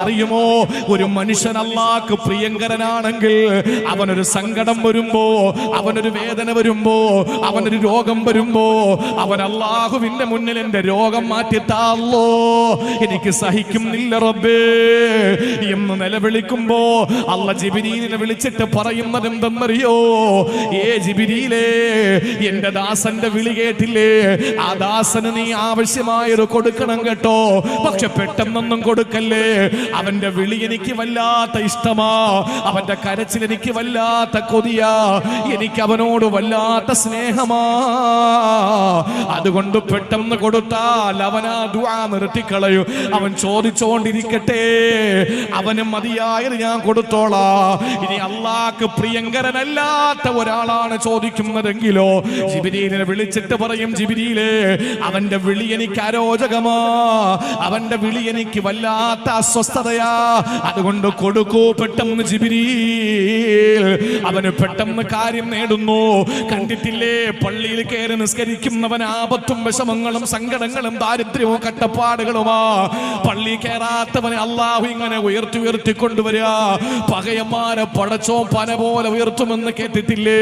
അറിയുമോ, ഒരു മനുഷ്യൻ അല്ലാഹ്ക്ക് പ്രിയങ്കരനാണെങ്കിൽ അവനൊരു സങ്കടം വരുമ്പോ, അവനൊരു വേദന വരുമ്പോ, അവനൊരു രോഗം വരുമ്പോ, അവൻ അല്ലാഹുവിന്റെ മുന്നിൽ എന്റെ രോഗം മാറ്റിത്താല്ലോ, എനിക്ക് സഹിക്കുന്നില്ല റബ്ബേ എന്ന് നിലവിളിക്കുമ്പോ അല്ലാഹ് ജിബ്രീലിനെ വിളിച്ചിട്ട് പറയുന്നത് എന്തെന്നറിയോ? ജിബ്രീലേ, എന്റെ ദാസന്റെ വിളി കേട്ടില്ലേ? ആ ദാസന് നീ ആവശ്യമായത് കൊടുക്കണം കേട്ടോ, പക്ഷെ പെട്ടെന്നൊന്നും കൊടുക്കല്ലേ. അവന്റെ വിളി എനിക്ക് വല്ലാത്ത ഇഷ്ടമാ, അവന്റെ കരച്ചിൽ എനിക്ക് വല്ലാത്ത കൊതിയാ, എനിക്ക് അവനോട് വല്ലാത്ത സ്നേഹമാ. അതുകൊണ്ട് പെട്ടെന്ന് കൊടുത്താൽ അവനാ ദുആ നിർത്തിക്കളയും. അവൻ ചോദിച്ചോണ്ടിരിക്കട്ടെ, അവന് മതിയായത് ഞാൻ കൊടുത്തോളാ. ഇനി അല്ലാഹ്ക്ക് പ്രിയങ്കരനല്ലാത്ത ഒരാളാണ് ചോദിക്കുന്നതെങ്കിലോ ജിബ്രീലിനെ വിളിച്ചിട്ട് പറയും, ജിബ്രീലേ, അവന്റെ വിളി എനിക്ക് അരോചകമാ, അവന്റെ വിളി എനിക്ക് വല്ലാത്ത അസ്വസ്ഥതയാ, അതുകൊണ്ട് കൊടുക്കൂ പെട്ടെന്ന് ജിബ്രീൽ. അവന് പെട്ടെന്ന് കാര്യം നേടുന്നു. കണ്ടിട്ടില്ലേ, പള്ളിയിൽ കയറി നിസ്കരിക്കുന്നവൻ ആപത്തും വിഷമങ്ങളും സങ്കടങ്ങളും ദാരിദ്ര്യവും കട്ടപ്പാടുകളുമാ. പള്ളി കയറാത്തവനെ അല്ലാഹു ഇങ്ങനെ ഉയർത്തി ഉയർത്തി കൊണ്ടുവരിക. പകയന്മാരെ പടച്ചോ പന പോലെ ഉയർത്തുമെന്ന് കേട്ടിട്ടില്ലേ?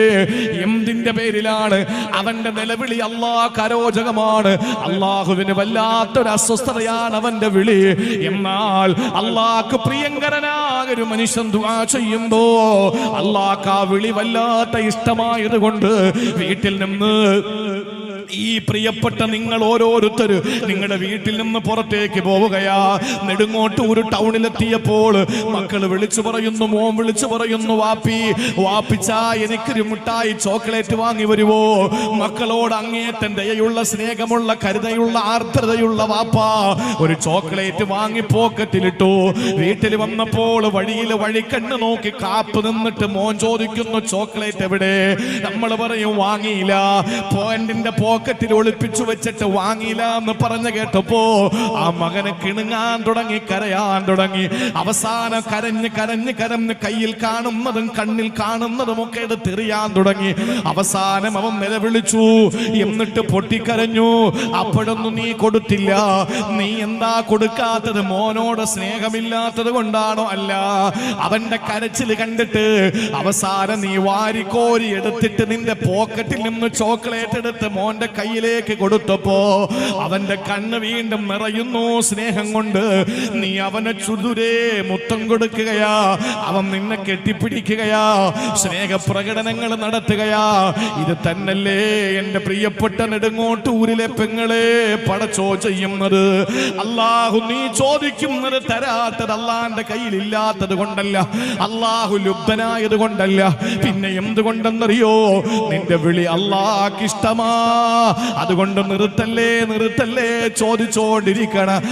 എന്തിന്റെ പേരിലാണ്? അവന്റെ നിലവിളി അല്ലാഹ്ക്ക് അരോചകമാണ്, അല്ലാഹുവിന് വല്ലാത്തൊരു അസ്വസ്ഥതയാണ് അവന്റെ വിളി. എന്നാൽ അല്ലാഹ്ക്ക് പ്രിയങ്കരനായ ഒരു മനുഷ്യൻ ദുആ ചെയ്യുമ്പോ അല്ലാഹ്ക്ക് ആ വിളി വല്ലാത്ത ഇഷ്ടമായത് കൊണ്ട് വീട്ടിൽ നിന്ന് ഈ പ്രിയപ്പെട്ട നിങ്ങൾ ഓരോരുത്തര് നിങ്ങളുടെ വീട്ടിൽ നിന്ന് പുറത്തേക്ക് പോവുകയാ. നെടുങ്ങോട്ടൂർ ടൗണിലെത്തിയപ്പോൾ മക്കള് വിളിച്ചു പറയുന്നു, മോൻ വിളിച്ചു പറയുന്നു, വാപ്പി വാപ്പിച്ചാ എനിക്കൊരു മിഠായി ചോക്ലേറ്റ് വാങ്ങി വരുവോ? മക്കളോട് അങ്ങേറ്റം ദയയുള്ള സ്നേഹമുള്ള കരുതയുള്ള ആർദ്രതയുള്ള വാപ്പ ഒരു ചോക്ലേറ്റ് വാങ്ങി പോക്കറ്റിലിട്ടു. വീട്ടിൽ വന്നപ്പോൾ വഴിയിൽ വഴിക്കണ്ണ് നോക്കി കാപ്പ് നിന്നിട്ട് മോൻ ചോദിക്കുന്നു, ചോക്ലേറ്റ് എവിടെ? നമ്മൾ പറയും വാങ്ങിയില്ല. പോയിന്റിന്റെ പോക്കറ്റിൽ ഒളിപ്പിച്ചു വെച്ചിട്ട് വാങ്ങിയില്ല എന്ന് പറഞ്ഞു കേട്ടപ്പോ ആ മകന് കിണുങ്ങാൻ തുടങ്ങി, കരയാൻ തുടങ്ങി. അവസാനം കരഞ്ഞ് കരഞ്ഞ് കരഞ്ഞ് കയ്യിൽ കാണുന്നതും കണ്ണിൽ കാണുന്നതും ഒക്കെ എടുത്തെറിയാൻ തുടങ്ങി. അവസാനം അവൻ നിലവിളിച്ചു, എന്നിട്ട് പൊട്ടിക്കരഞ്ഞു. അപ്പോഴൊന്നും നീ കൊടുത്തില്ല. നീ എന്താ കൊടുക്കാത്തത്? മോനോട് സ്നേഹമില്ലാത്തത് കൊണ്ടാണോ? അല്ല, അവന്റെ കരച്ചിൽ കണ്ടിട്ട് അവസാനം നീ വാരിക്കോരി എടുത്തിട്ട് നിന്റെ പോക്കറ്റിൽ നിന്ന് ചോക്ലേറ്റ് എടുത്ത് മോന്റെ കയ്യിലേക്ക് കൊടുത്തപ്പോ അവന്റെ കണ്ണ് വീണ്ടും നിറയുന്നു സ്നേഹം കൊണ്ട്. നീ അവനെ ചുതുരേ മുത്തം കൊടുക്കുകയാ, അവൻ നിന്നെ കെട്ടിപ്പിടിക്കുകയാ, സ്നേഹപ്രകടനങ്ങൾ നടത്തുകയാ. ഇത് തന്നല്ലേ എന്റെ പ്രിയപ്പെട്ട നെടുങ്ങോട്ടൂരിലെ പെങ്ങളെ പടച്ചോ ചെയ്യുന്നത്? അല്ലാഹു നീ ചോദിക്കുന്നത് തരാത്തത് അല്ലാഹുവിന്റെ കയ്യിൽ ഇല്ലാത്തത് കൊണ്ടല്ല, അല്ലാഹു ലുബ്ധനായത് കൊണ്ടല്ല, പിന്നെ എന്തുകൊണ്ടെന്നറിയോ? നിന്റെ വിളി അല്ലാഹ്ക്ക് ഇഷ്ടമാ. അതുകൊണ്ട് നിർത്തല്ലേ നിർത്തല്ലേ ചോദിച്ചോണ്ടിരിക്കണം.